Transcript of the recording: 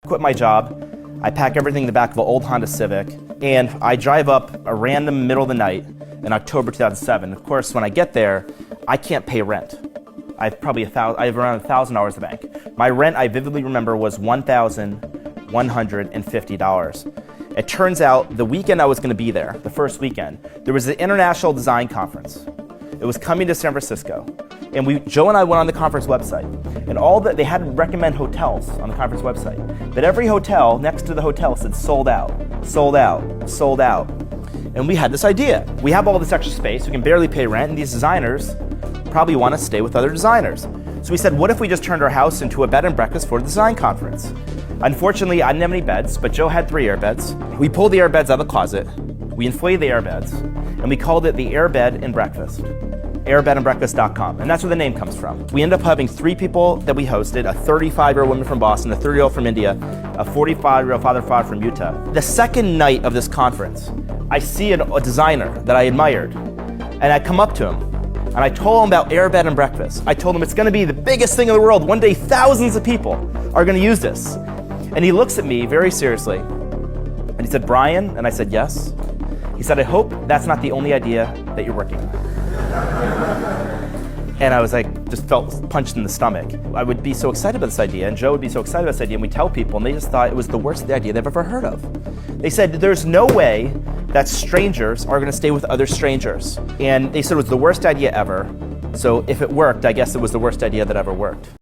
quit my job. I pack everything in the back of an old Honda Civic, and I drive up a random middle of the night in October 2007. Of course, when I get there, I can't pay rent. I have around $1,000 in the bank. My rent, I vividly remember, was $1,150. It turns out the weekend I was going to be there, the first weekend, there was the International Design Conference. It was coming to San Francisco. And Joe and I went on the conference website, and they had to recommend hotels on the conference website. But every hotel next to the hotel said sold out, sold out, sold out. And we had this idea. We have all this extra space, we can barely pay rent, and these designers probably want to stay with other designers. So we said, what if we just turned our house into a bed and breakfast for the design conference? Unfortunately, I didn't have any beds, but Joe had 3 airbeds. We pulled the airbeds out of the closet, we inflated the airbeds, and we called it the Airbed and Breakfast. airbedandbreakfast.com, and that's where the name comes from. We ended up having 3 people that we hosted, a 35-year-old woman from Boston, a 30-year-old from India, a 45-year-old father from Utah. The second night of this conference, I see a designer that I admired, and I come up to him, and I told him about Airbed and Breakfast. I told him it's gonna be the biggest thing in the world. One day, thousands of people are gonna use this. And he looks at me very seriously, and he said, Brian, and I said, yes. He said, I hope that's not the only idea that you're working on. And I was like, just felt punched in the stomach. I would be so excited about this idea, and Joe would be so excited about this idea, and we'd tell people, and they just thought it was the worst idea they've ever heard of. They said, there's no way that strangers are gonna stay with other strangers. And they said it was the worst idea ever, so if it worked, I guess it was the worst idea that ever worked.